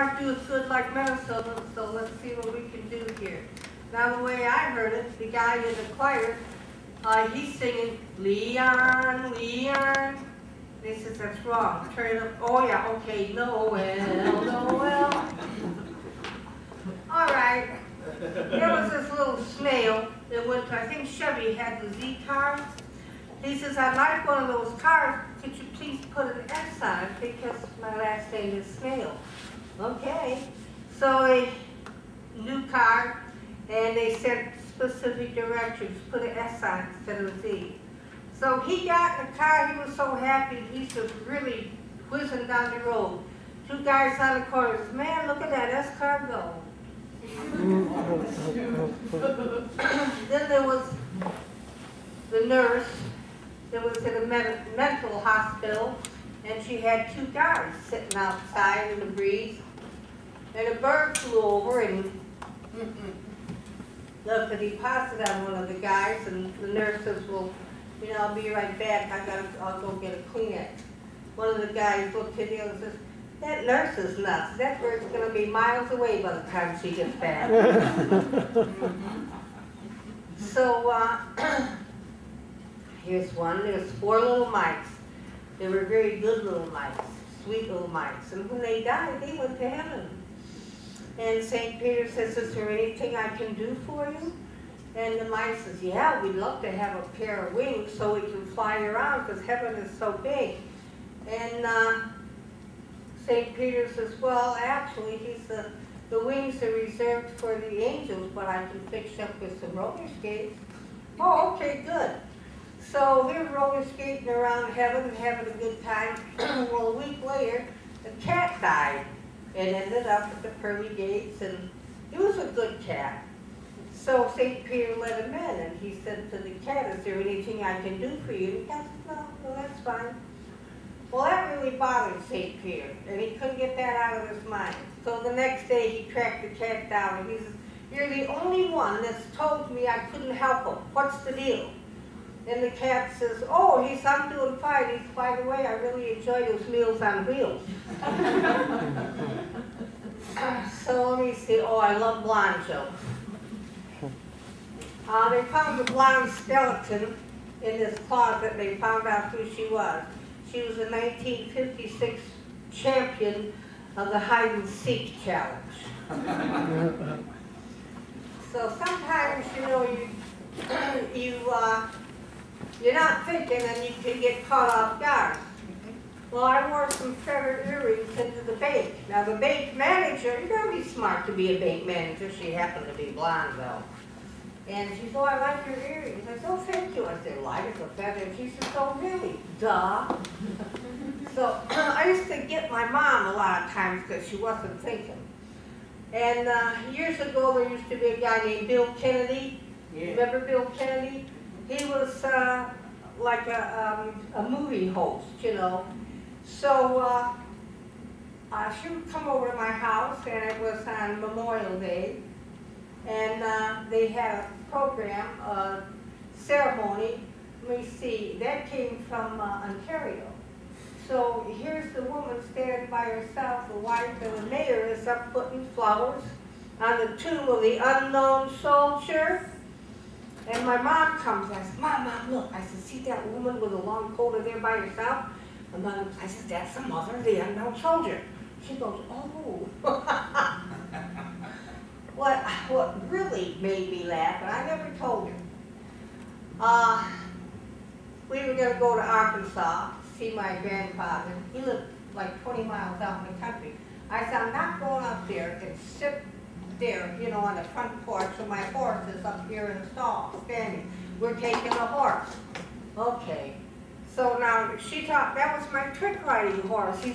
aren't doing good like Minnesota, so let's see what we can do here. Now the way I heard it, the guy in the choir, he's singing, Leon, Leon. He says, that's wrong. Turn it up. Oh yeah, okay, Noel, Noel. All right. There was this little snail that went to, I think Chevy had the Z car. He says, I'd like one of those cars. Could you please put an S on it because my last name is Snail. Okay. So a new car, and they sent specific directions. Put an S on it instead of a Z. So he got in the car. He was so happy. He's just really whizzing down the road. Two guys on the corner says, man, look at that S car go. Then there was the nurse that was in a mental hospital, and she had two guys sitting outside in the breeze, and a bird flew over and left a deposit on one of the guys, and the nurse says, well, you know, I'll be right back. I'll go get a Kleenex. One of the guys looked at the other and says, that nurse is nuts. That bird's going to be miles away by the time she gets back. So here's one. There's 4 little mice. They were very good little mice, sweet little mice. And when they died, they went to heaven. And St. Peter says, is there anything I can do for you? And the mice says, yeah, we'd love to have a pair of wings so we can fly around because heaven is so big. And St. Peter says, well, actually, the wings are reserved for the angels, but I can fix up with some roller skates. Oh, okay, good. So we're roller skating around heaven and having a good time. Well, a week later, the cat died and ended up at the pearly gates, and he was a good cat. So St. Peter let him in, and he said to the cat, is there anything I can do for you? And the cat said, no, that's fine. Well, that really bothered St. Peter, and he couldn't get that out of his mind. So the next day, he tracked the cat down, and he says, you're the only one that's told me I couldn't help him. What's the deal? And the cat says, oh, I'm doing fine. He says, by the way, I really enjoy those Meals on Wheels. So let me see. Oh, I love blonde jokes. They found the blonde skeleton in this closet. They found out who she was. She was a 1956 champion of the hide-and-seek challenge. So sometimes, you know, you're not thinking and you can get caught off guard. Well, I wore some feathered earrings into the bank. Now, the bank manager, you're going to be smart to be a bank manager. She happened to be blonde, though. And she said, oh, I like your earrings. I said, oh, thank you. I said, light as a feather. And she said, oh, really? Duh. So I used to get my mom a lot of times because she wasn't thinking. And years ago, there used to be a guy named Bill Kennedy. Yeah. Remember Bill Kennedy? He was like a movie host, you know. So she would come over to my house, and it was on Memorial Day. And they had a program, a ceremony. Let me see, that came from Ontario. So here's the woman standing by herself, the wife, and the mayor is up putting flowers on the tomb of the unknown soldier. And my mom comes, I said, Mom, look. I said, see that woman with a long coat over there by herself? And Mom, I said, that's the mother of the unknown soldier. She goes, oh. What really made me laugh, and I never told her, we were going to go to Arkansas, see my grandfather. He lived like 20 miles out in the country. I said, I'm not going up there and sit there, you know, on the front porch, so my horse is up here in the stall, standing. We're taking a horse. Okay. So now, she thought that was my trick riding horse. I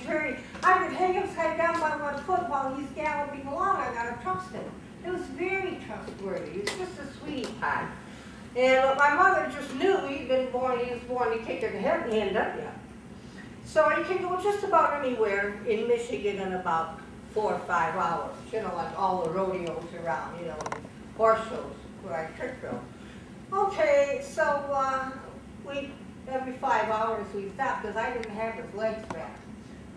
could hang upside down by one foot while he's galloping along. I gotta trust him. It was very trustworthy. He was just a sweetie pie. And my mother just knew he was born to kick her hand up yet. So you can go just about anywhere in Michigan in about 4 or 5 hours. You know, like all the rodeos around, you know, horse shows where I trick rode. Okay, so every 5 hours we stopped because I didn't have his legs back.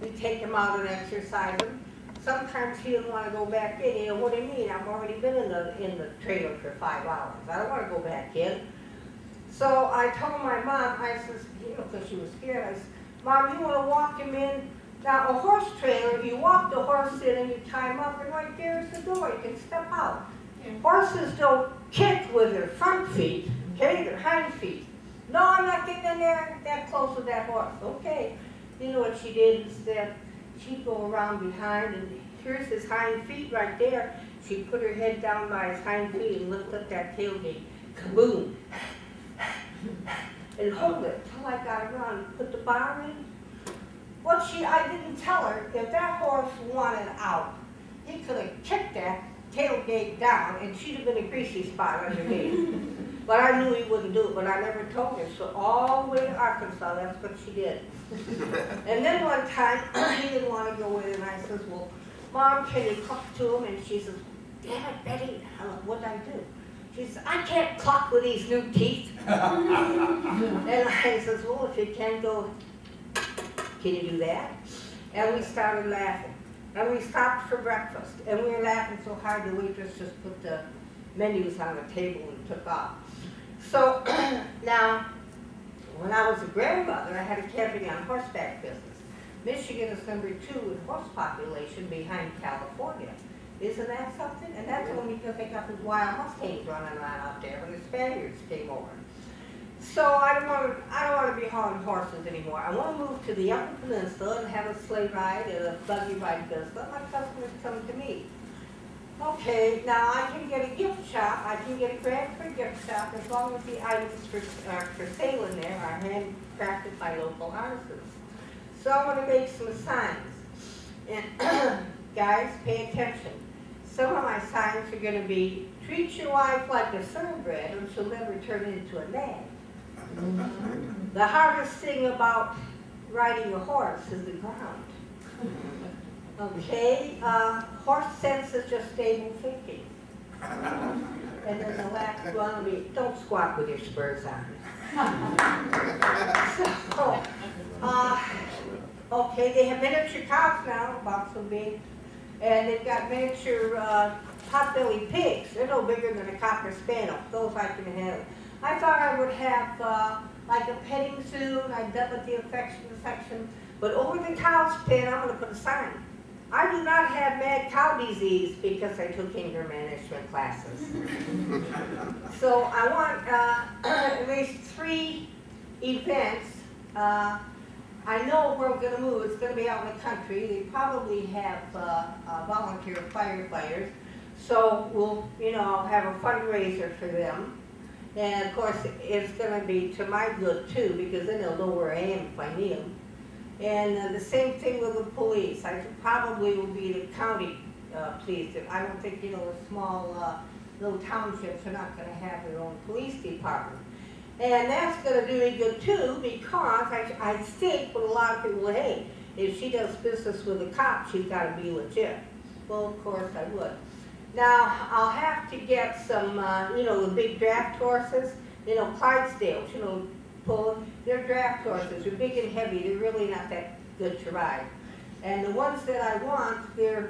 We'd take him out and exercise him. sometimes he didn't want to go back in. You know, what do you mean? I've already been in the trailer for 5 hours. I don't want to go back in. So I told my mom, I says, you know, because she was scared, I said, Mom, you want to walk him in? Now, a horse trailer, you walk the horse in and you tie him up, and right there is the door. You can step out. Yeah. Horses don't kick with their front feet, okay, their hind feet. No, I'm not getting in there that close with that horse. Okay. You know what she did instead? She'd go around behind, and here's his hind feet right there. She'd put her head down by his hind feet and lift up that tailgate. Kaboom! And hold it till I got around, put the bar in. I didn't tell her, if that horse wanted out, he could have kicked that tailgate down and she'd have been a greasy spot underneath. But I knew he wouldn't do it, but I never told her. So all the way to Arkansas, that's what she did. And then one time, he didn't want to go in, and I says, well, Mom, can you cluck to him? And she says, damn it, Betty, what'd I do? She says, I can't cluck with these new teeth. And I says, well, if you can go, can you do that? And we started laughing. And we stopped for breakfast. And we were laughing so hard the waitress just put the menus on the table and took off. So now, when I was a grandmother, I had a camping on horseback business. Michigan is #2 in horse population behind California. Isn't that something? And that's only because they got these wild Mustangs running around out there when the Spaniards came over. So I don't want to be hauling horses anymore. I want to move to the Upper Peninsula and have a sleigh ride and a buggy ride business. Let my customers come to me. Okay, now I can get a gift shop. I can get a grant for a gift shop as long as the items are for sale in there are handcrafted by local artisans. So I'm going to make some signs. And guys, pay attention. Some of my signs are going to be, treat your wife like a thoroughbred or she'll never turn into a nag. The hardest thing about riding a horse is the ground. Okay, horse sense is just stable thinking. And then the last one will be, don't squat with your spurs on. So, okay, they have miniature cows now, about so big, and they've got miniature pot-bellied pigs. They're no bigger than a Cocker Spaniel. Those I can handle. I thought I would have like a petting zoo, and I'd done with the affection section, but over the cow's pen, I'm going to put a sign. I do not have mad cow disease because I took anger management classes. So I want at least 3 events. I know where we're going to move. It's going to be out in the country. They probably have volunteer firefighters. So we'll, have a fundraiser for them. And of course, it's going to be to my good too, because then they'll know where I am if I need them. And the same thing with the police. I probably will be the county police. I don't think, the small little townships are not going to have their own police department. And that's going to do me good too, because I think with a lot of people, hey, if she does business with a cop, she's got to be legit. Well, of course I would. Now, I'll have to get some, the big draft horses, Clydesdales, pulling. They're draft horses. They're big and heavy. They're really not that good to ride. And the ones that I want, they're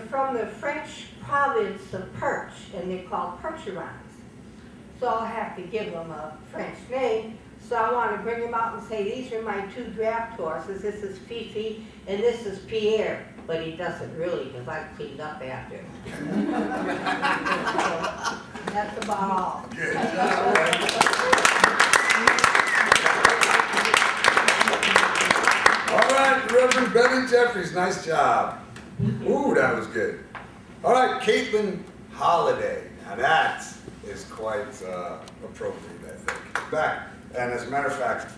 from the French province of Perche, and they're called Percherons. So I'll have to give them a French name. So I want to bring them out and say, these are my 2 draft horses. This is Fifi, and this is Pierre. But he doesn't really, because I cleaned up after him. So that's about all. Good job. All right, Reverend Betty Jeffries, nice job. Ooh, that was good. All right, Caitlin Holiday. Now that is quite appropriate, I think. Back, and as a matter of fact,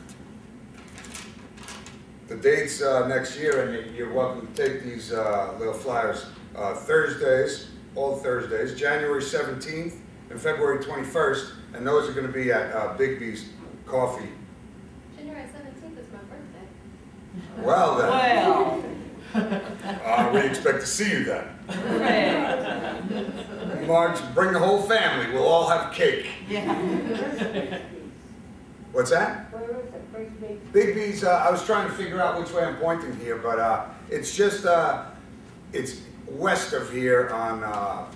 the dates next year, and you're welcome to take these little flyers. Thursdays, all Thursdays, January 17th and February 21st, and those are going to be at Big B's Coffee. January 17th is my birthday. Well then. We expect to see you then. March, bring the whole family. We'll all have cake. Yeah. What's that? Where is it? Where's Big? Big B's, I was trying to figure out which way I'm pointing here, but it's just it's west of here on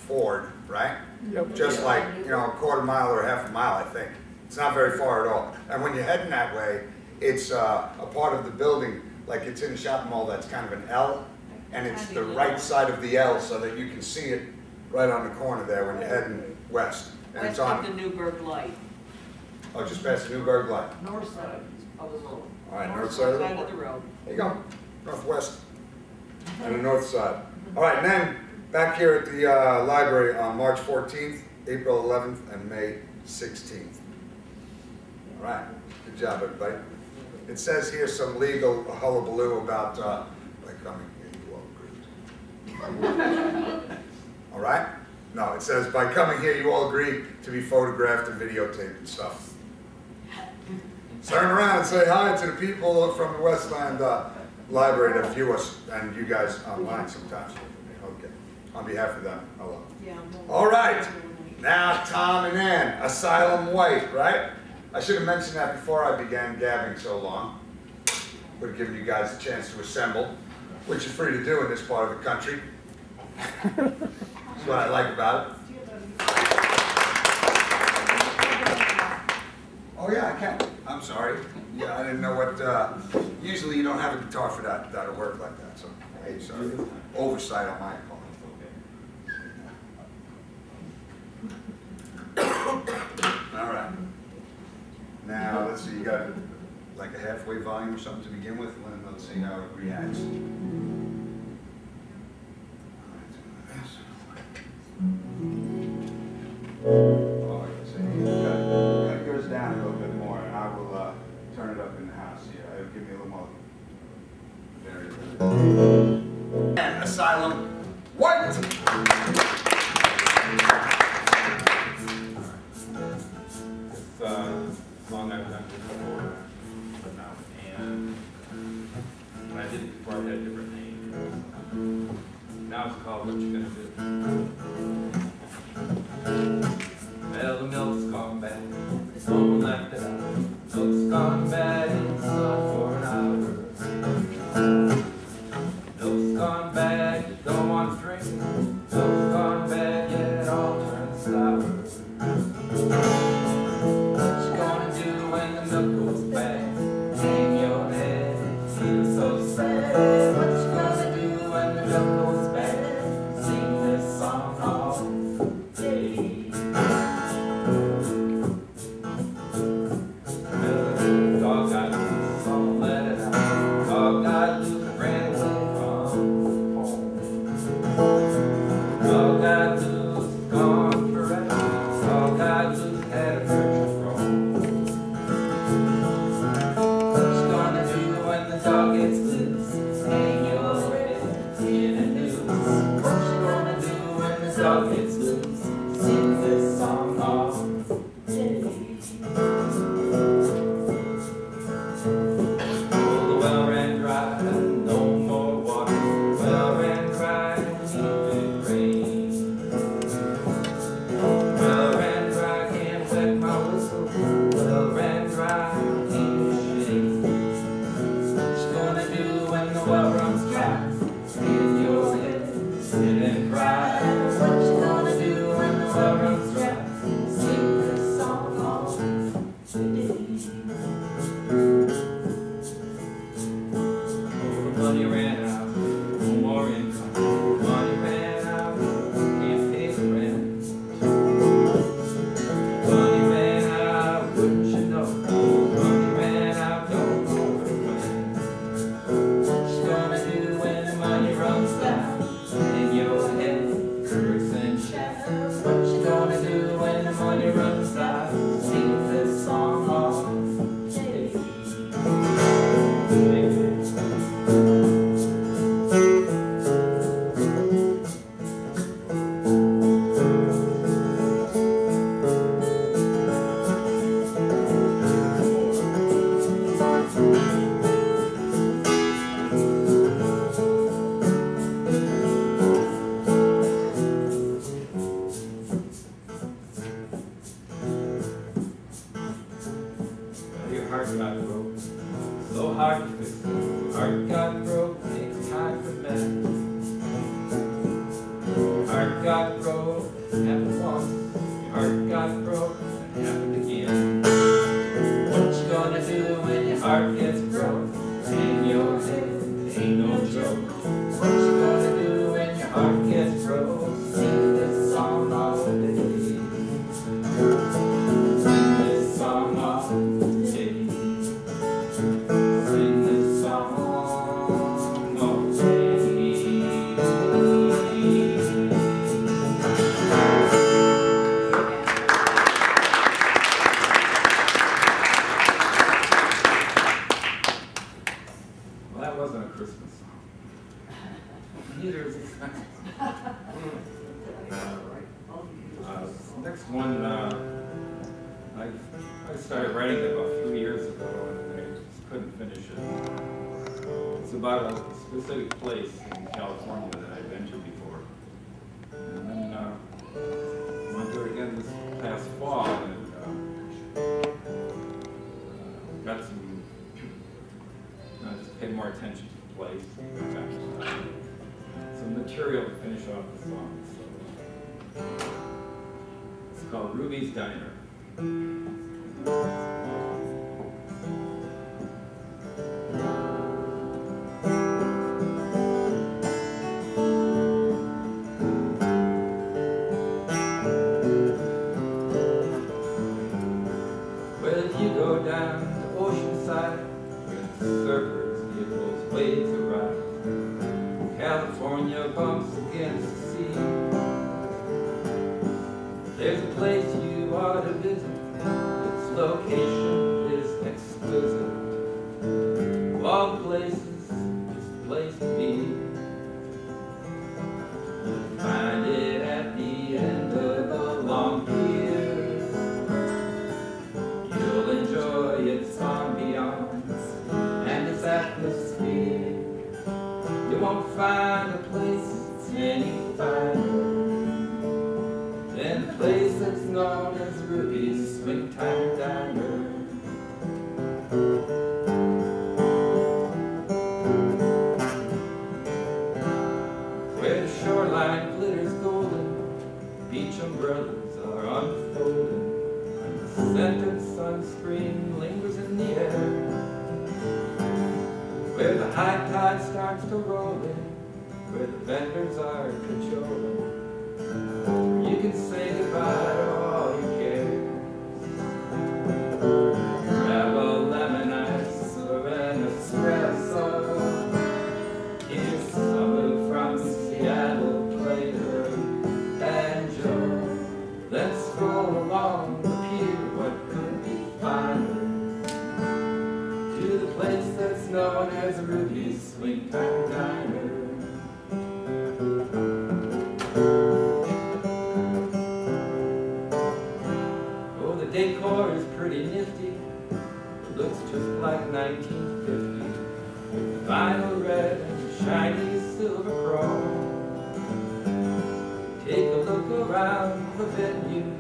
Ford, right? Yep. Just like, you know, a quarter mile or half a mile, I think. It's not very far at all. And when you're heading that way, it's a part of the building, like it's in a shopping mall that's kind of an L, and it's the right side of the L so that you can see it right on the corner there when you're heading west. And it's West of on, the Newburgh Light, oh, just past the Newburgh Light. north side of the road. All right, north North side of the side road. of the road. There you go, northwest and the north side. All right, and then back here at the library on March 14th, April 11th, and May 16th. All right, good job, everybody. It says here some legal hullabaloo about by coming here, you all agreed. All right? No, it says by coming here, you all agree to be photographed and videotaped and stuff. Turn around and say hi to the people from the Westland Library that view us and you guys online sometimes. Okay. On behalf of them, hello. Yeah. All right. Now, Tom and Ann, Asylum White, right? I should have mentioned that before I began gabbing so long. Would have given you guys a chance to assemble, which you're free to do in this part of the country. That's what I like about it. Oh yeah, I can. I'm sorry. Yeah, I didn't know what, usually you don't have a guitar for that, that'll work like that, so, hey, sorry. Oversight on my part. All right. Now, let's see, you got like a halfway volume or something to begin with, and let's see how it reacts. Oh, you see, cut yours down a little bit more, and I will turn it up in the house here. It'll give me a little more variability. And Asylum White! Long I've done this before now, and when I did it before I had a different name. Now it's called What You Gonna Do? Well, the milk's gone bad, someone left it out. Milk's gone bad, it's not for an hour. Milk's gone bad, you don't want to drink. Milk's gone bad, yeah, it all turns sour. So hard to fix. Heart got broke, takes time for mend. heart got broke, happened once. Your heart got broke, and happened again. What you gonna do when your heart gets broke? In your head, ain't no joke. What you gonna do when your heart gets broke? Sing this song all day. Sing this song all day. Sing this song all day. Well, that wasn't a Christmas song. Neither is this next one. Next one, I started writing it about 3 years ago, and I just couldn't finish it. It's about a specific place in California that I've been to before. And then I went there again this past fall, and got some, just paid more attention to the place. Got some material to finish off the song. So it's called Ruby's Diner. Well, if you go down the oceanside where the surfers give those waves a ride, California bumps against the sea. There's a place you ought to visit. Its location is exquisite. Of all the places, it's the place to be. You'll find it at the end of the long pier. You'll enjoy its ambiance and its atmosphere. You won't find a place that's any finer than the place that's known as Ruby's Swing Time Diner. Where the shoreline glitters golden, beach umbrellas are unfolding, and the scent of sunscreen lingers in the air. Where the high tide starts to roll in, where the vendors are cajoling, you can say goodbye to all your cares. Grab a lemon ice or an espresso. Here's someone from Seattle play her banjo. Let's stroll along the pier, what could be finer, to the place that's known as Ruby's Swing Time Diner. The decor is pretty nifty. It looks just like 1950. Vinyl red and shiny silver chrome. Take a look around the venue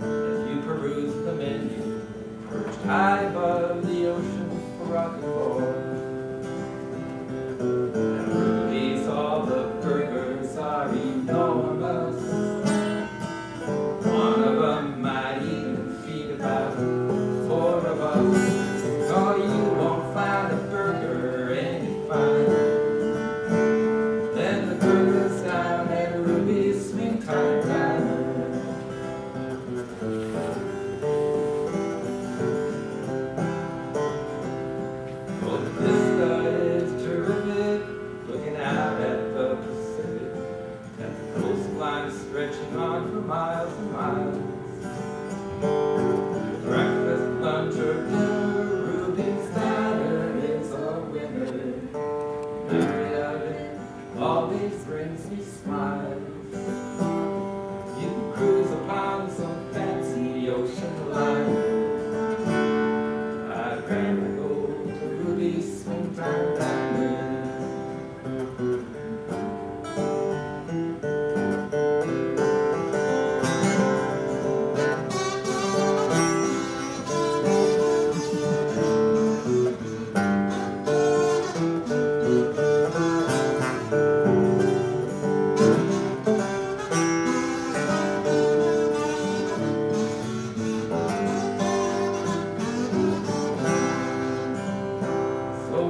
as you peruse the menu, perched high above the ocean for rock and roll. And Ruby's, all the burgers are enormous. One of them might even feed about 4 of us. Oh, you won't find a burger any finer than the burgers down at Ruby's Swing Time Diner. Oh, the vista is terrific, looking out at the Pacific, at the coastline stretching on for miles and miles. Breakfast, lunch, or dinner, Ruby's Diner is a winner. Memory of it always brings me smiles. You can cruise upon some fancy ocean liner. I'd rather go to Ruby's Swing Time Diner.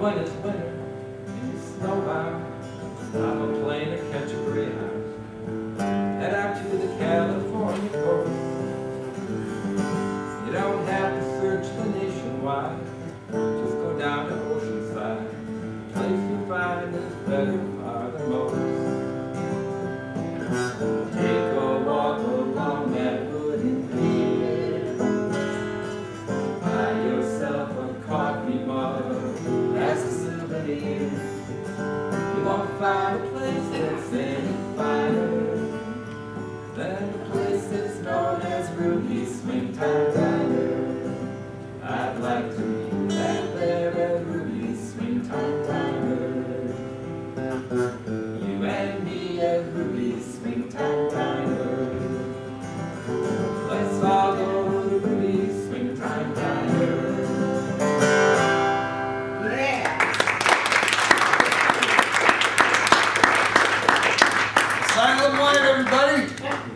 when it's winter and you're snowbound, I'm a plane to catch a Greyhound. Head out to the California coast. You don't have to search the nationwide. Just go down to Oceanside. The place you'll find is better farthermost. Take a walk along that wooden pier. Buy yourself a coffee mug as a souvenir. You won't find a place that's any finer than the place that's known as Ruby Swing Time Diner. I'd like to meet back there at Ruby Swing Time Diner. You and me at Ruby Swing Time Diner. Let's all go to Ruby Swing Time Diner. Yeah. Silent White, everybody.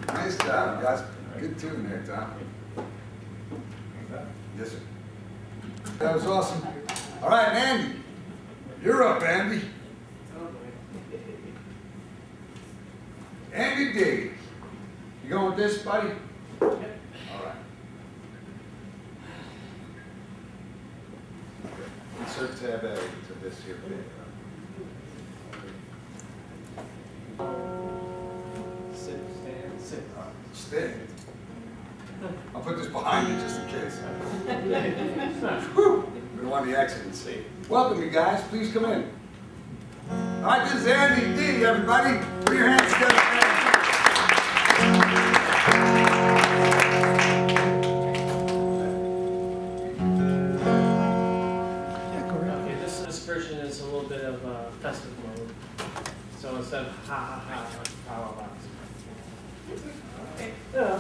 Nice job, guys. Good tune there, Tom. Yes, sir. That was awesome. All right, Andy. You're up, Andy. Andy D. You going with this, buddy? All right. Insert tab A to this here bit. Sit, stand, sit. Stay. I'll put this behind you just in case. Whew. We don't want the accidents. Welcome, you guys. Please come in. All right, this is Andy D, everybody. Put your hands together. Okay, this version is a little bit of festive mode. So instead of ha ha ha, like power box. Yeah,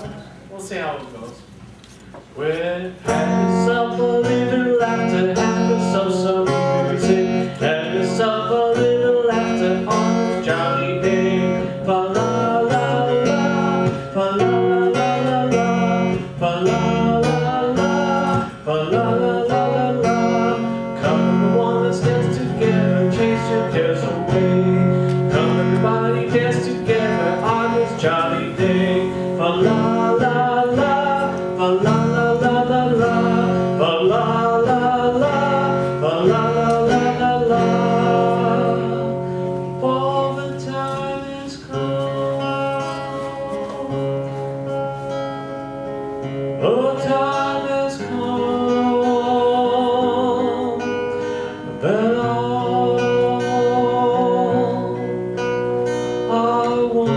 we'll see how it goes. When have yourself a little laughter, have yourself some music, have yourself a little laughter on this jolly day. Fa la la la, fa la la la la, fa la la la, fa la la la la. Come on, let's dance together, chase your cares away. Come everybody, dance together on this jolly day. Fa la la la, fa la la la la la, fa la la la, fa la la la la la. For the time is come, the time has come, that all I want.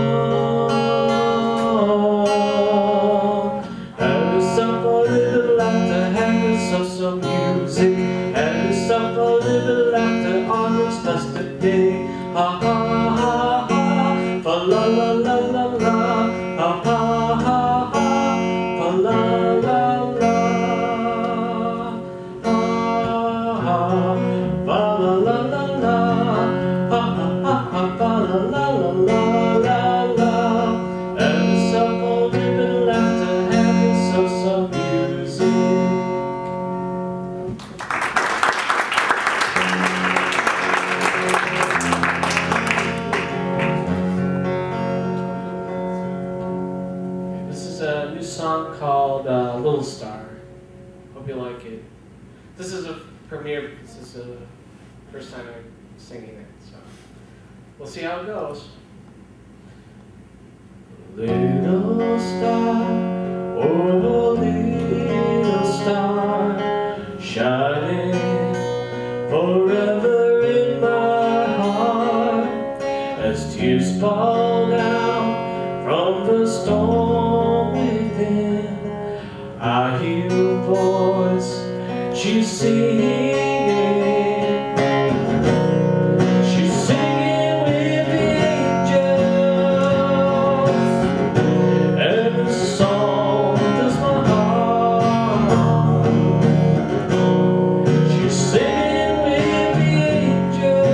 Have yourself a little laughter, have yourself some music, have yourself a little laughter on this festive day. Ha ha ha ha, fa la la la la la, ha ha ha ha, fa la la la, ha ha, fa la la la la, ha ha ha ha, fa la la la la la la. Have yourself a little laughter, have yourself some music. This is a new song called Little Star. Hope you like it. This is a premiere. This is the first time I'm singing it, so we'll see how it goes. Little star, oh little star, shining forever in my heart, as tears fall down from the storm within. I hear a voice, she's singing. She's singing with the angels, and the song does my heart. She's singing with the angels,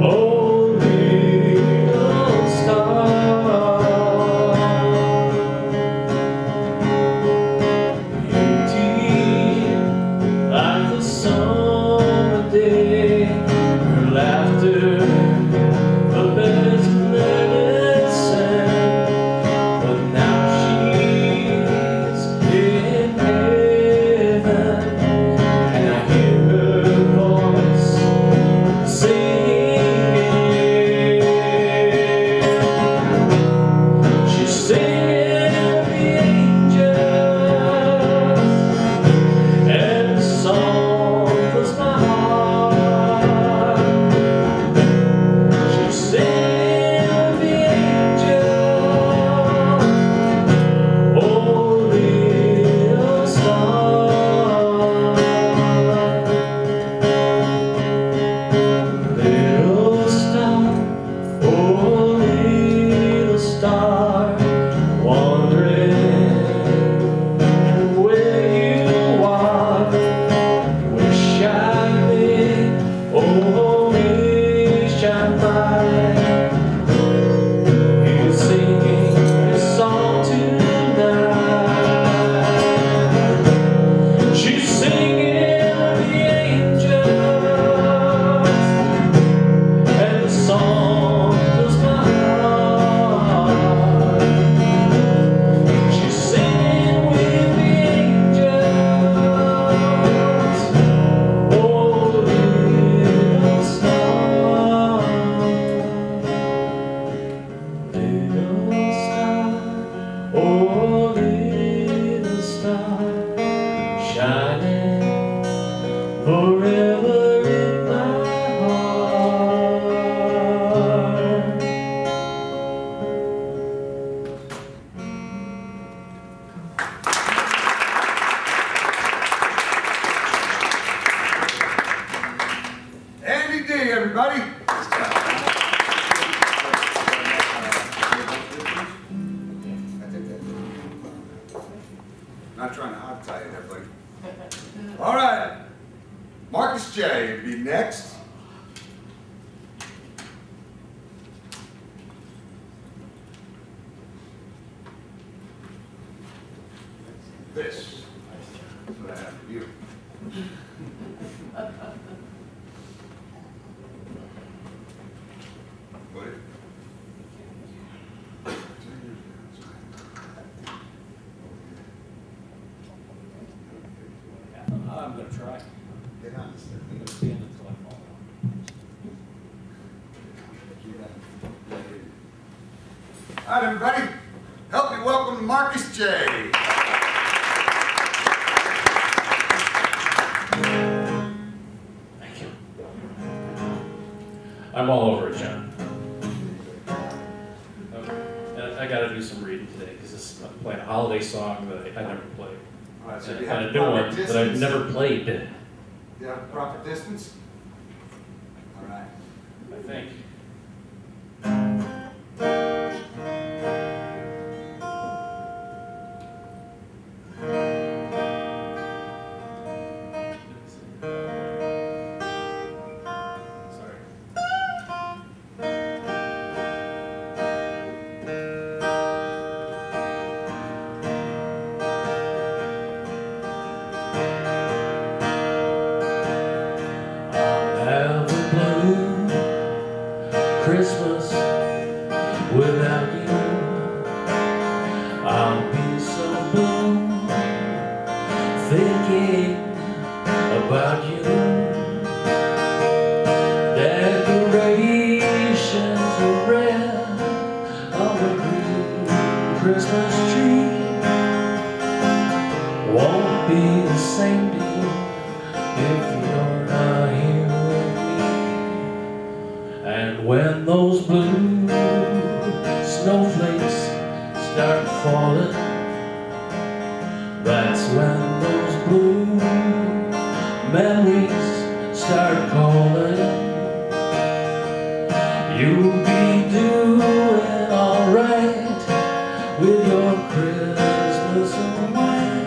oh little star. Beauty summer day, her laughter, the best medicine. But now she's in heaven, and I hear her voice singing. She's singing the angels, and the song fills my heart. She's singing the angels, oh little star, little star, oh little star, wandering where you are. Wish I may, oh wish I might hear you singing this song tonight. She's singing the angels, and the song fills my heart. She's singing with the angels, oh little star, oh little star, shining forever in my heart. Andy D, everybody. Not trying to hot tie you there, buddy. All right. Marcus J will be next. This is what I have for you. Put it. I'm gonna try. Get on this thing. I'm gonna stand until I fall down. All right, everybody. Help me welcome Marcus J. Thank you. I'm all over it, John. And I got to do some reading today because I'm playing a holiday song that I never played. All right, so And you a have new proper one that I've distance? never played, You have proper distance? All right. I think. Sorry. I'll have a blue Christmas without you. I'll be so blue thinking about you. Decorations of red on the green Christmas tree won't be the same deal if you're not here with me. And when those blue snowflakes start falling, that's when those blue memories start calling. You'll be doing alright with your Christmas away.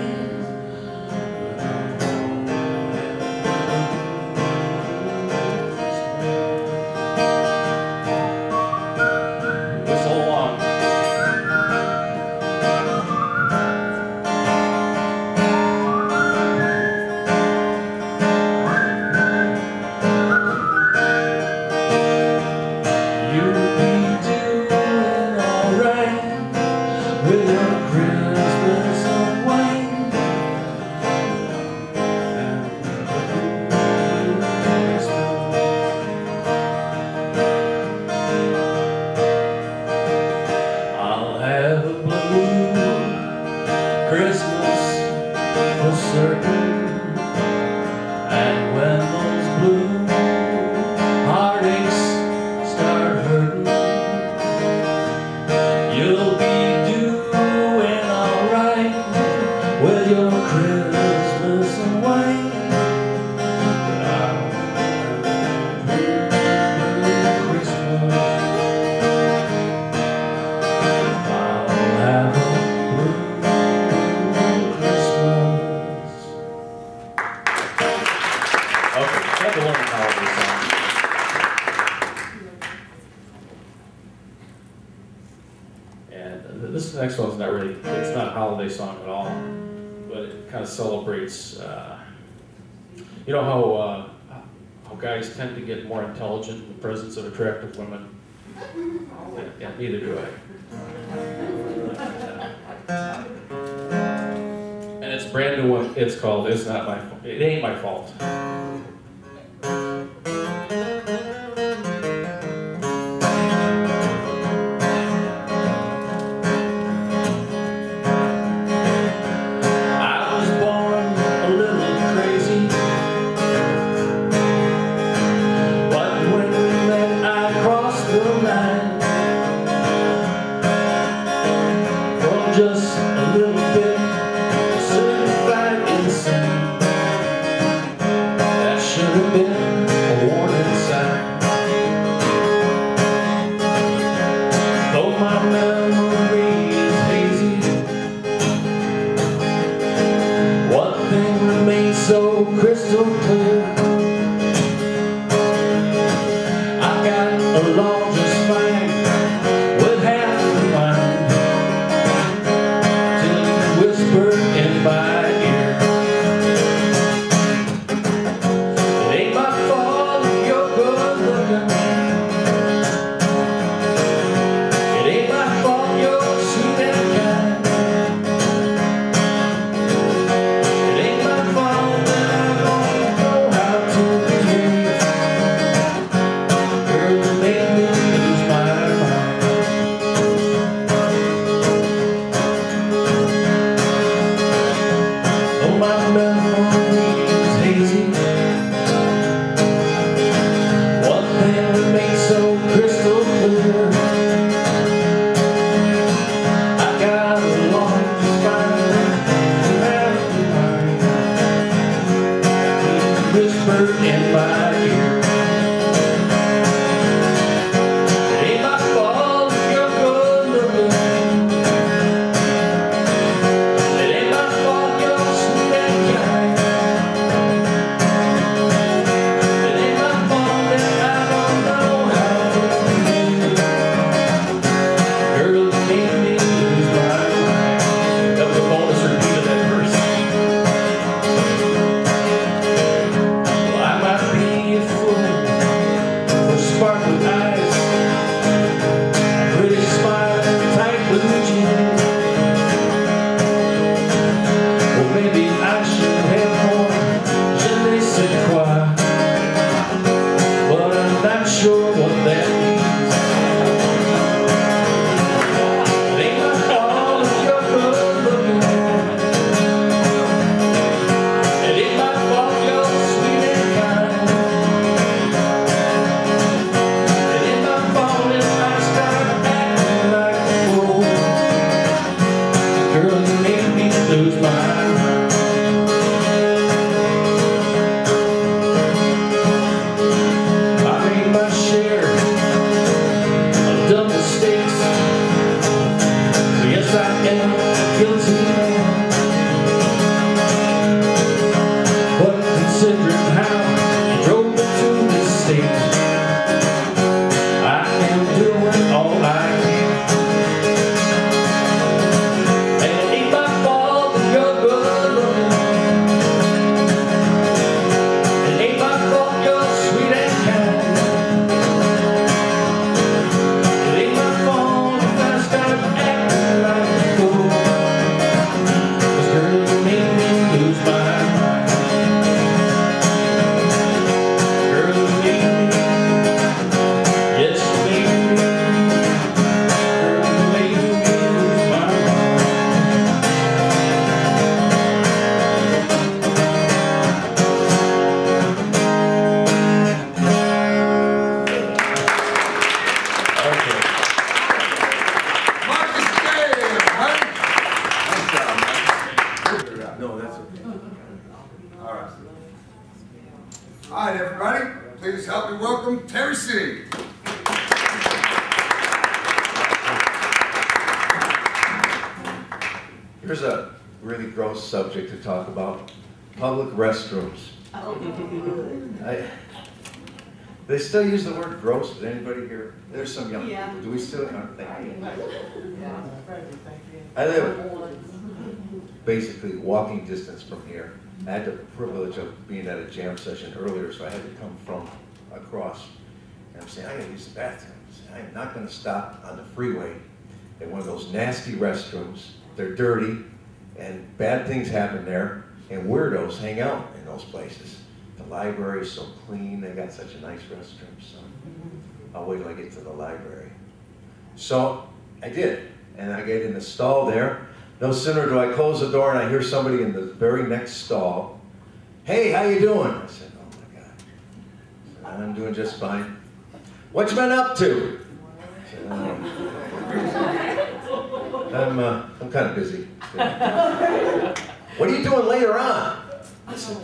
had to learn a holiday song. And this next one's not really, it's not a holiday song at all, but it kind of celebrates, you know how guys tend to get more intelligent in the presence of attractive women? Yeah, neither do I. And it's a brand new one. It's called It's Not My Fault. It Ain't My Fault. Just a little bit certified insane. That should have been a warning sign. Though my memory is hazy, one thing remains so crystal clear. I got along just fine with half the mind. In my ear, it ain't my fault if you're good looking. It ain't my fault you're sweet and kind. It ain't my fault that I don't know how to behave. Girl, you made me lose my mind. My memory is hazy. One thing remains so crystal clear. I got along just fine with half the mind. Whispered in my ear. It ain't my fault if you're good looking. It ain't my fault you're sweet and kind. It ain't my fault that I don't know how to behave. Girl, you made me lose my mind. That was a bonus repeat of that verse. Well, I might be a fool for sparkling eyes, a pretty smile and tight blue jeans. Well, maybe I should have more je ne sais quoi, but I'm not sure what that means. It ain't my fault if you're good looking. It ain't my fault you're sweet and kind. It ain't my fault if I start acting like a fool. Girl, you made me lose my mind. I made my share of dumb mistakes. Yes, I am a guilty man. But considering how you drove me to this state, I am doing all I can. And it ain't my fault that you're good looking. It ain't my fault you're sweet and kind. It ain't my fault if I start acting like a fool. 'Cause girl, you made me lose my mind. Girl, you made me. Yes, you made me. Girl, you made me lose my mind. Okay. Marcus Day, Mike. Nice job, Mike. No, that's okay. All right. All right, everybody. Please help me welcome Terry C. Here's a really gross subject to talk about: public restrooms. They still use the word gross. Does anybody here? There's some young people. Do we still? Thank you. I live basically walking distance from here. I had the privilege of being at a jam session earlier, so I had to come from across. And I'm saying, I gotta use the bathroom. I am not gonna stop on the freeway at one of those nasty restrooms. They're dirty, and bad things happen there, and weirdos hang out in those places. The library is so clean, they got such a nice restroom, so I'll wait till I get to the library. So I did, and I get in the stall there. No sooner do I close the door and I hear somebody in the very next stall. Hey, how you doing? I said, oh my God. I said, I'm doing just fine. What you been up to? I said, I'm kind of busy. What are you doing later on? I said,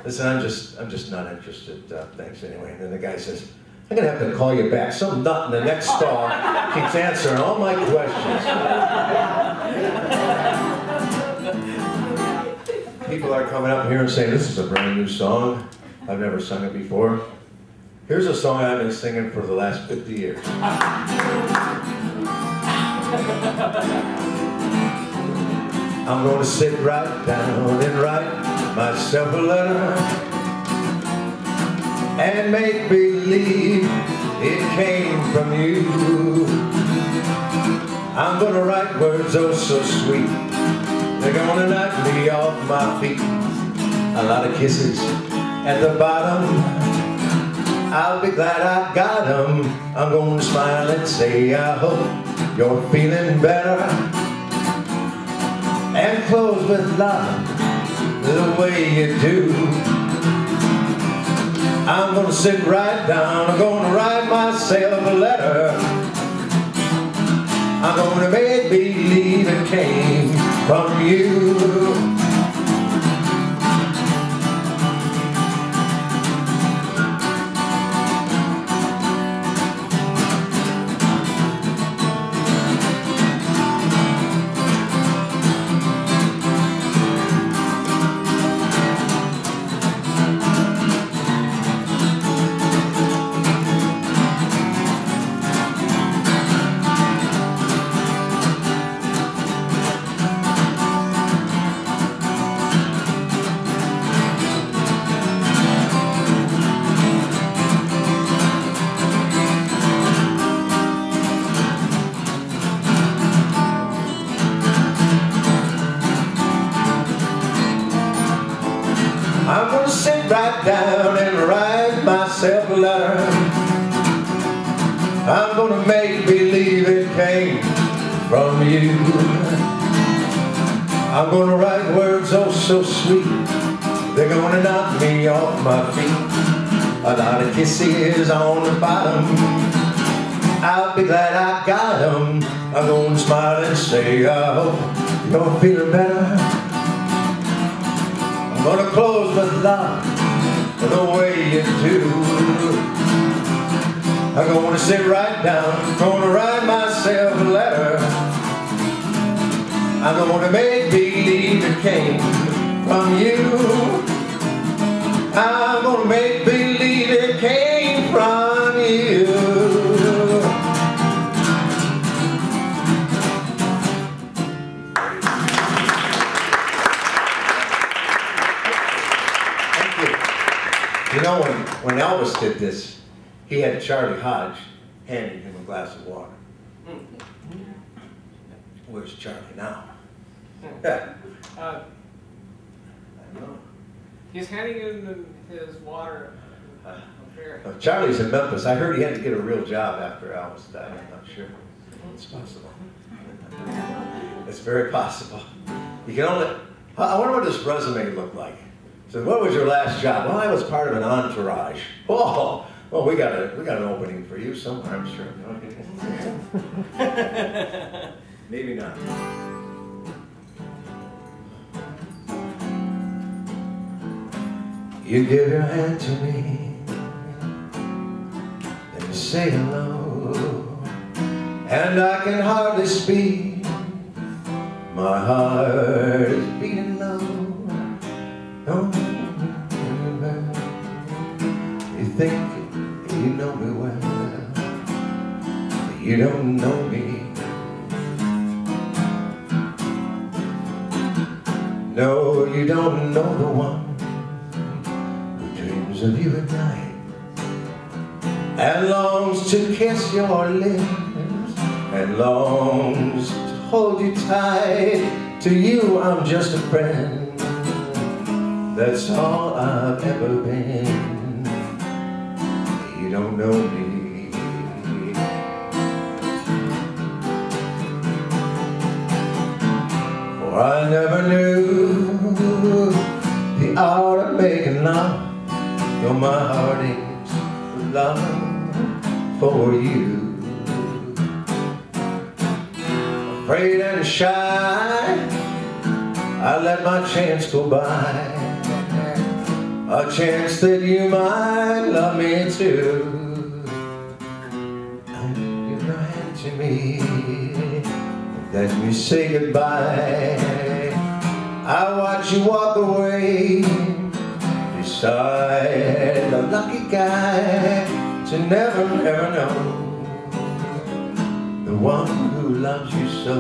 listen, I'm just not interested. Thanks anyway. And then the guy says, I'm gonna have to call you back. Some nut in the next stall keeps answering all my questions. People are coming up here and saying, this is a brand new song. I've never sung it before. Here's a song I've been singing for the last 50 years. I'm gonna sit right down and write myself a letter and make believe it came from you. I'm gonna write words oh so sweet, they're gonna knock me off my feet. A lot of kisses at the bottom, I'll be glad I got them. I'm gonna smile and say I hope you're feeling better, and close with love the way you do. I'm gonna sit right down, I'm gonna write myself a letter. I'm gonna make believe it came from you. I'm gonna sit right down and write myself a letter. I'm gonna make believe it came from you. I'm gonna write words oh so sweet, they're gonna knock me off my feet. A lot of kisses on the bottom, I'll be glad I got them. I'm gonna smile and say I hope you're feeling better. I'm gonna close with love the way you do. I'm gonna sit right down, gonna write myself a letter. I'm gonna make believe it came from you. I'm gonna make believe it came from you. You know, when Elvis did this, he had Charlie Hodge handing him a glass of water. Where's Charlie now? Yeah. I don't know. He's handing him his water up here. Charlie's in Memphis. I heard he had to get a real job after Elvis died. I'm not sure. It's possible. It's very possible. You can only. I wonder what his resume looked like. So, what was your last job? Well, I was part of an entourage. Oh, well, we got an opening for you somewhere, I'm sure. Maybe not. You give your hand to me, and you say hello, and I can hardly speak. My heart is beating low. Oh, think you know me well. You don't know me. No, you don't know the one who dreams of you at night and longs to kiss your lips and longs to hold you tight. To you I'm just a friend, that's all I've ever been. You don't know me. For I never knew the art of making love, though my heart aches with love for you. Afraid and shy, I let my chance go by, a chance that you might love me too. And give your hand to me, let me say goodbye. I watch you walk away beside a lucky guy to never, ever know the one who loves you so.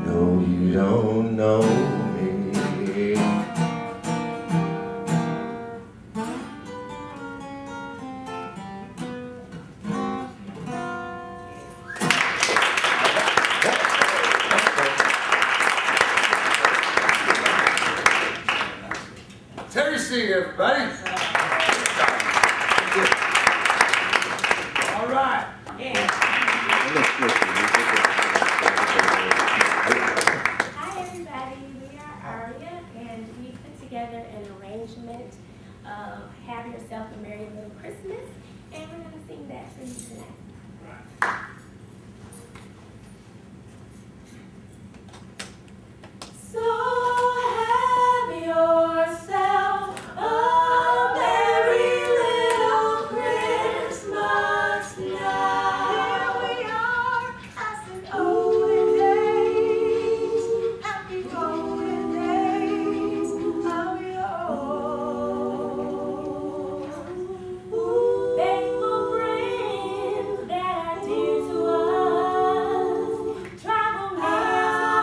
No, you don't know me. Terry C, everybody. All right. Hi everybody, we are Aria and we put together an arrangement of Have Yourself a Merry Little Christmas, and we're going to sing that for you tonight. So have yourself a merry little Christmas now. Here we are, as in olden days, happy golden days of yore. Faithful friends that are dear to us, travel with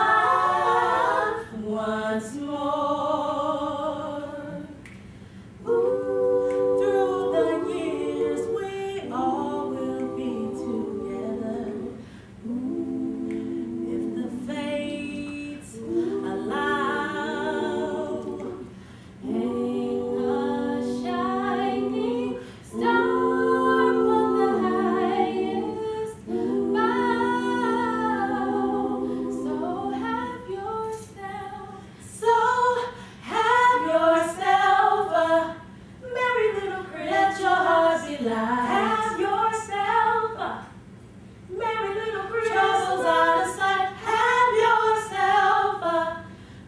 us once more. Through the years we all will be together, if the fates allow. Hang a shining star from the highest bough. So have yourself a merry little Christmas. Let your heart be light. Have yourself a merry little Christmas. Troubles out of sight. Have yourself a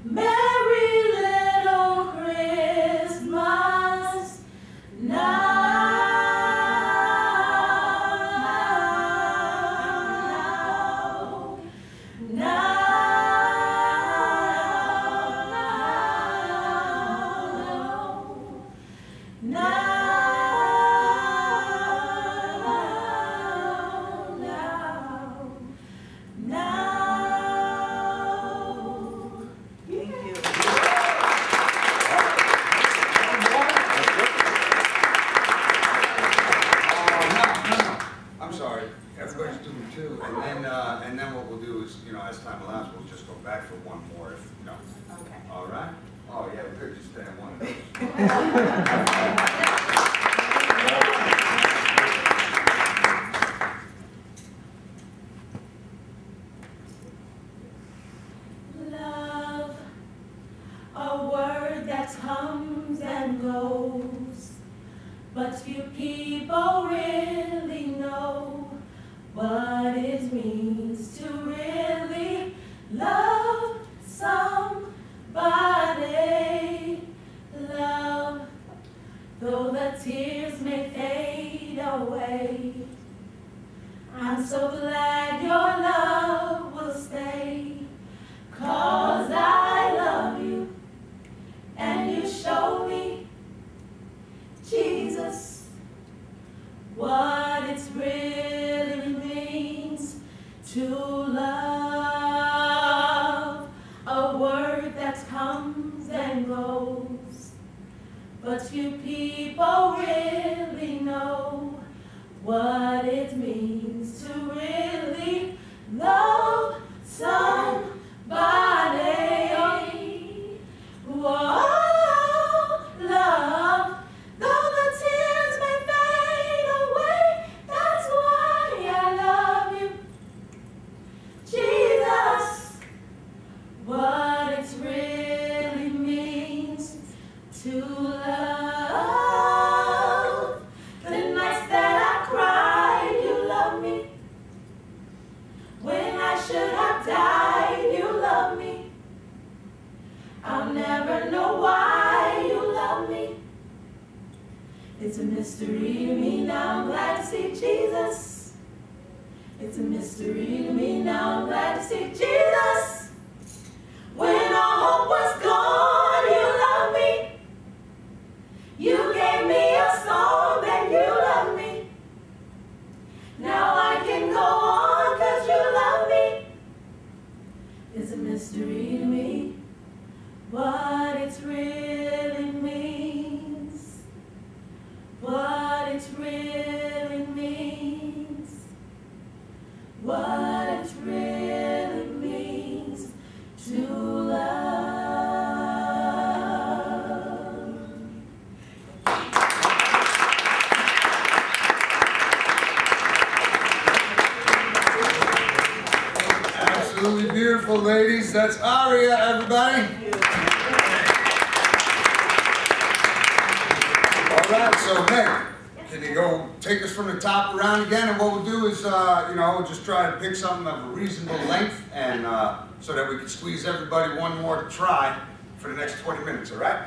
merry little Christmas now. I'm sorry, everybody's doing two, and then what we'll do is, as time allows, we'll just go back for one more, if, Okay. all right? Oh, yeah, we could just stay on one of those. Love, a word that comes and goes, but few people really know what it means to really love somebody. Love, though the tears may fade away, I'm so glad your love will stay, 'cause I love you and you show me Jesus Jesus, what it really means to love, a word that comes and goes, but few people really know what it means to really love somebody. Whoa, love, though the tears may fade away, that's why I love you, Jesus. What it really means to love. The nights that I cried, you love me. When I should have died, you love me. I'll never know why you love me. It's a mystery to me, now I'm glad to see Jesus. It's a mystery to me, now I'm glad to see Jesus. When all hope was gone, you loved me. You gave me a song that you love me. Now I can go on 'cause you love me. It's a mystery to me what it really means. What it really means. What it really means to love. Absolutely beautiful, ladies. That's Aria, everybody. All right, so Nick, can you go take us from the top around again? And what we'll do is, we'll just try to pick something of a reasonable length, and so that we can squeeze everybody one more to try for the next 20 minutes, all right?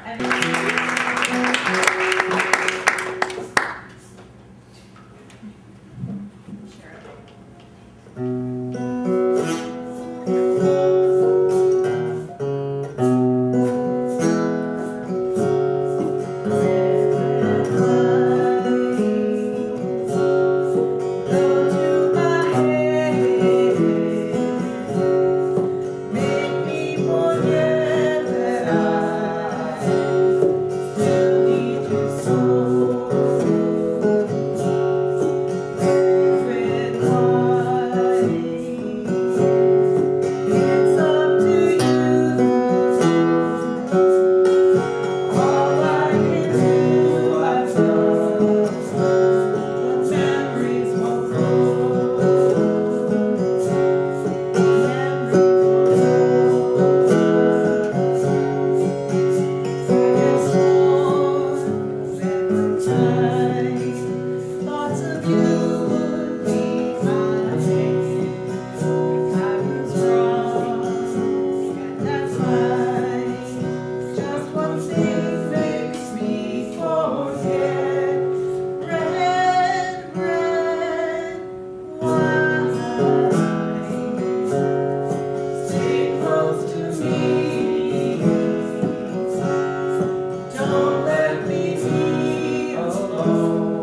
Don't let me be alone.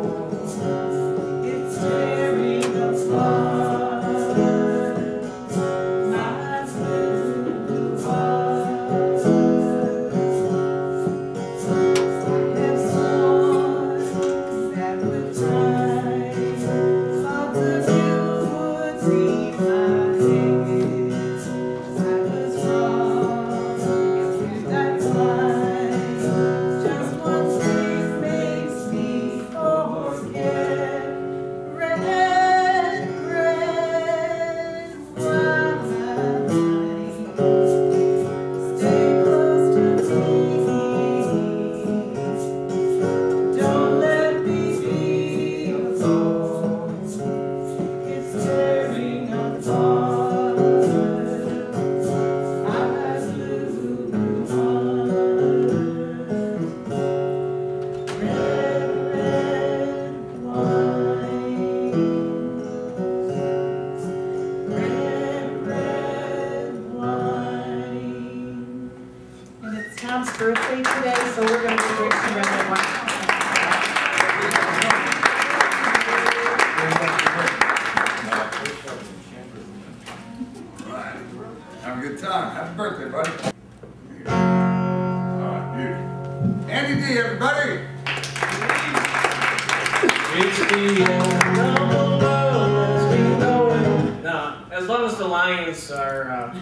It's the end of the world as we know it. Now, as long as the Lions are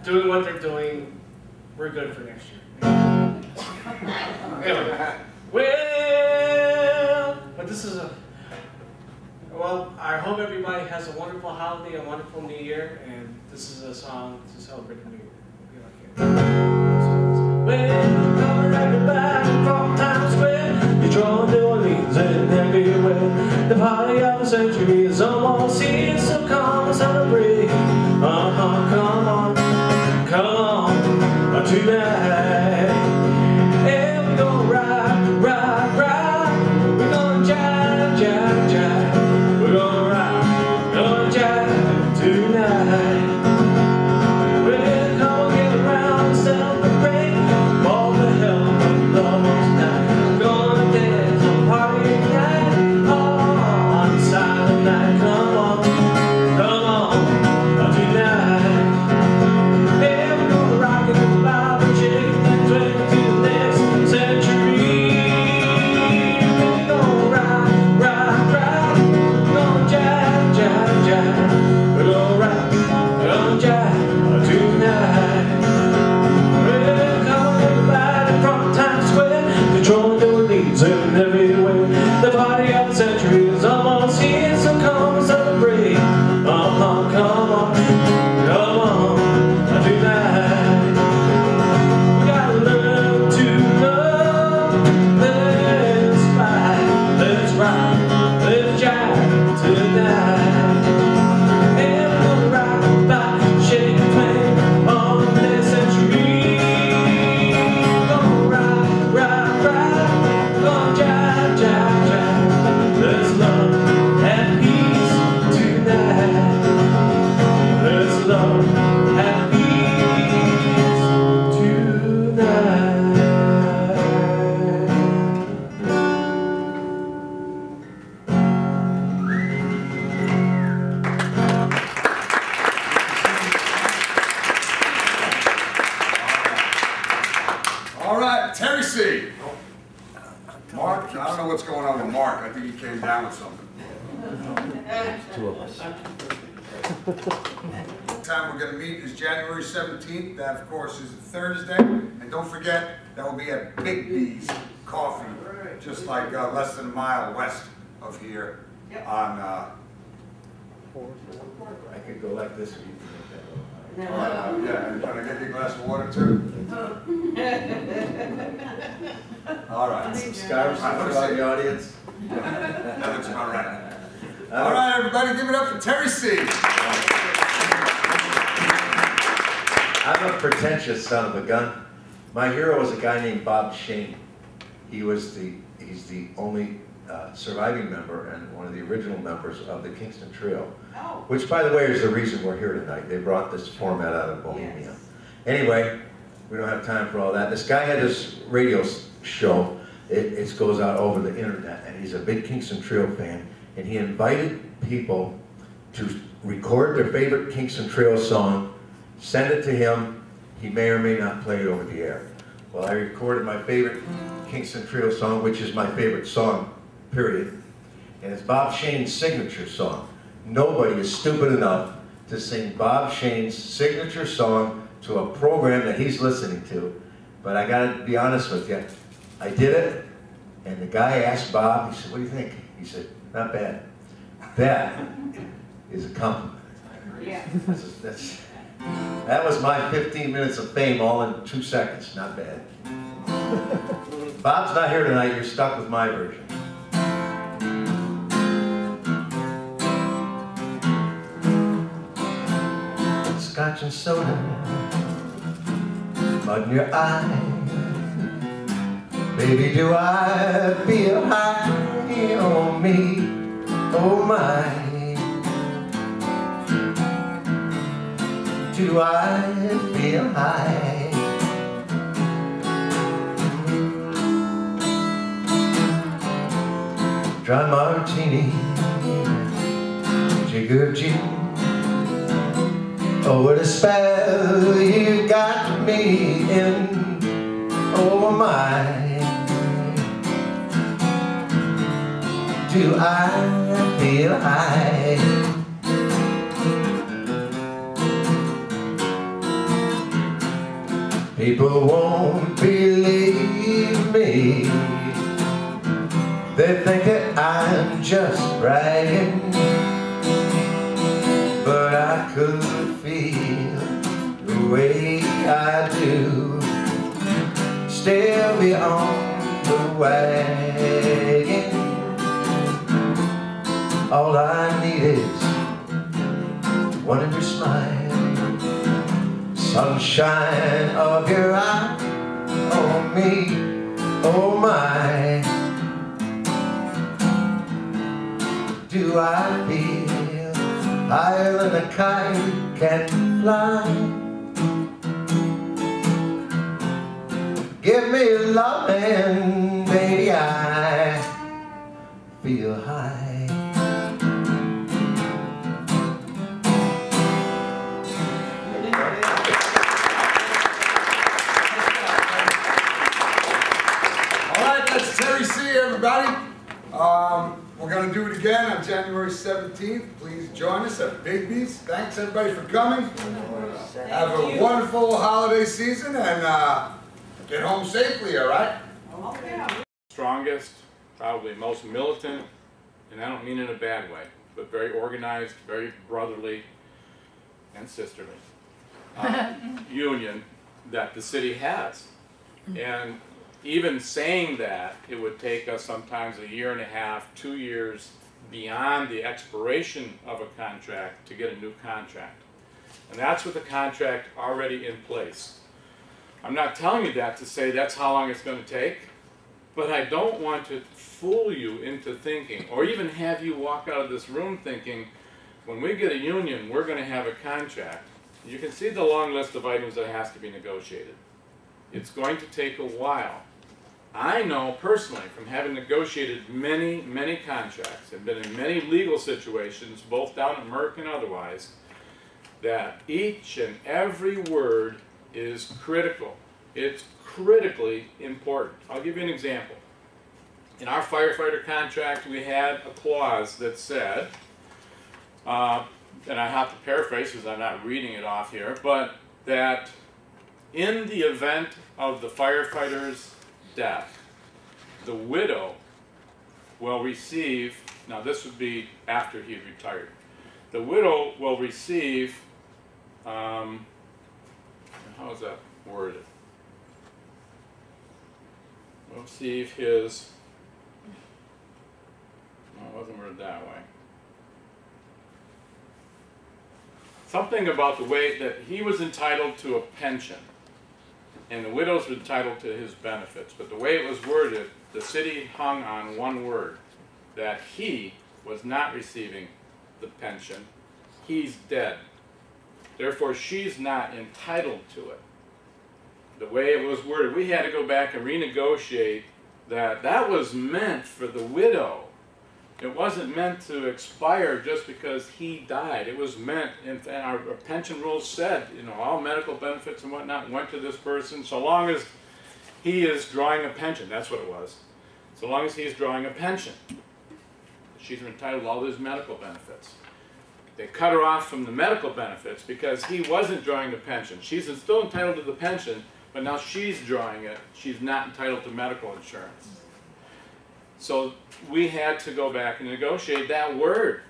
doing what they're doing, we're good for next year. Anyway, well, but this is a, well, I hope everybody has a wonderful holiday, a wonderful New Year, and this is a song to celebrate the New Year. Well, coming everybody from Times Square, you draw New Orleans and everywhere. The party of the century is almost here, so come and celebrate. Come on tonight. And we're gonna rock, rock, rock. We're gonna jive, jive, jive. We're gonna rock, gonna jive tonight. Well, come on, get around and celebrate all the hell of the most night. We're gonna dance and party tonight, on the silent night. Come on tonight. Yeah, we're gonna rock it and vibe and shake and swing to the next century. We're gonna rock, rock, rock. We're gonna jive, jive, jive. We're gonna rock, gonna jive tonight. Well, come on everybody from Times Square, controlling New Orleans and everywhere. The party of the century is almost here, so come and celebrate. Come on tonight. We gotta learn to love. Let's fight, let's rock, let's jive tonight. And we're gonna rock, rock, shake, play on the next century. Gonna rock, rock, rock. Gonna jive, jive, jive. Let's love and peace tonight. Let's love and peace tonight. All right, Terry C. Mark, I don't know what's going on with Mark. I think he came down with something. Two of us. The time we're going to meet is January 17th. That, of course, is a Thursday. And don't forget, that will be at Big B's Coffee, just like less than a mile west of here on... I could go like this or you can make that go. yeah, and can I get you a glass of water, too? All right. Some scarves for the audience. That looks about right. All right, everybody, give it up for Terry C. I'm a pretentious son of a gun. My hero was a guy named Bob Shane. He's the only surviving member and one of the original members of the Kingston Trio, which, by the way, is the reason we're here tonight. They brought this format out of Bohemia. Yes. Anyway, we don't have time for all that. This guy had this radio show. It goes out over the internet, and he's a big Kingston Trio fan, and he invited people to record their favorite Kingston Trio song, send it to him. He may or may not play it over the air. Well, I recorded my favorite Kingston Trio song, which is my favorite song, period. And it's Bob Shane's signature song. Nobody is stupid enough to sing Bob Shane's signature song to a program that he's listening to. But I gotta be honest with you, I did it, and the guy asked Bob, he said, what do you think? He said, not bad. That is a compliment. Yeah. That was my 15 minutes of fame all in 2 seconds, not bad. Bob's not here tonight, you're stuck with my version. Scotch and soda, mud in your eye. Baby, do I feel high on me? Oh my. Do I feel high? Dry martini, jigger G. Oh, what a spell you got me in. Oh my. do I feel high. People won't believe me. They think that I'm just bragging, but I could feel the way I do still be on the wagon. All I need is one of your smiles, sunshine of your eye on me, oh my. Do I feel higher than a kite can fly? Give me loving, baby, I feel high. That's Terry C, everybody. We're going to do it again on January 17th. Please join us at Bigby's. Thanks, everybody, for coming. Have a wonderful holiday season and get home safely, all right? Strongest, probably most militant, and I don't mean in a bad way, but very organized, very brotherly, and sisterly union that the city has. And even saying that, it would take us sometimes a year and a half, 2 years beyond the expiration of a contract to get a new contract. And that's with the contract already in place. I'm not telling you that to say that's how long it's going to take, but I don't want to fool you into thinking, or even have you walk out of this room thinking, when we get a union, we're going to have a contract. You can see the long list of items that has to be negotiated. It's going to take a while. I know personally, from having negotiated many, many contracts and been in many legal situations, both down at Merck and otherwise, that each and every word is critical. It's critically important. I'll give you an example. In our firefighter contract, we had a clause that said, and I have to paraphrase because I'm not reading it off here, but that in the event of the firefighter's death, the widow will receive, now this would be after he retired, the widow will receive, how is that worded? Will receive his, no, it wasn't worded that way. Something about the way that he was entitled to a pension, and the widows were entitled to his benefits. But the way it was worded, the city hung on one word, that he was not receiving the pension. He's dead. Therefore, she's not entitled to it. The way it was worded, we had to go back and renegotiate that. That was meant for the widow. It wasn't meant to expire just because he died. It was meant, and our pension rules said, you know, all medical benefits and whatnot went to this person so long as he is drawing a pension. That's what it was. So long as he's drawing a pension. She's entitled to all his medical benefits. They cut her off from the medical benefits because he wasn't drawing the pension. She's still entitled to the pension, but now she's drawing it. She's not entitled to medical insurance. So we had to go back and negotiate that word.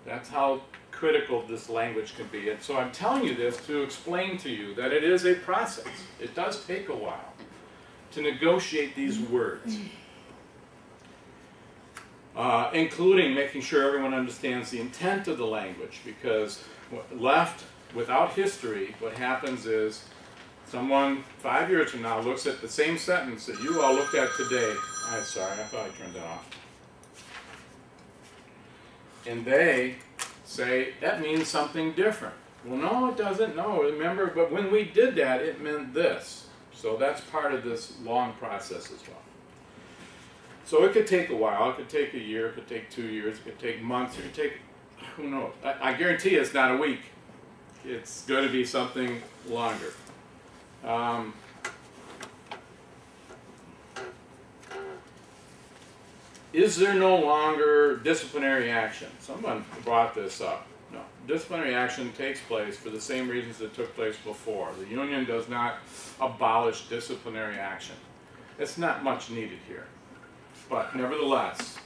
That's how critical this language can be. And so I'm telling you this to explain to you that it is a process. It does take a while to negotiate these words, including making sure everyone understands the intent of the language, because left without history, what happens is someone 5 years from now looks at the same sentence that you all looked at today. I'm sorry, I thought I turned that off. And they say, that means something different. Well, no, it doesn't. No, remember, but when we did that, it meant this. So that's part of this long process as well. So it could take a while. It could take a year. It could take 2 years. It could take months. It could take, who knows. I guarantee you it's not a week. It's going to be something longer. Is there no longer disciplinary action? Someone brought this up. No, disciplinary action takes place for the same reasons that took place before. The union does not abolish disciplinary action. It's not much needed here. But nevertheless,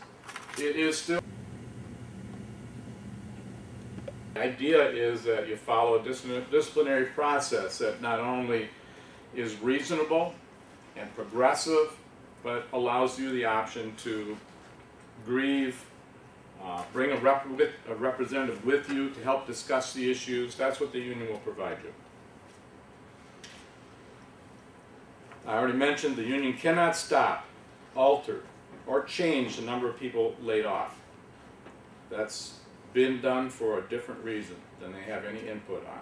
it is still... The idea is that you follow a disciplinary process that not only is reasonable and progressive, but allows you the option to grieve, bring a representative with you to help discuss the issues. That's what the union will provide you. I already mentioned the union cannot stop, alter, or change the number of people laid off. That's been done for a different reason than they have any input on.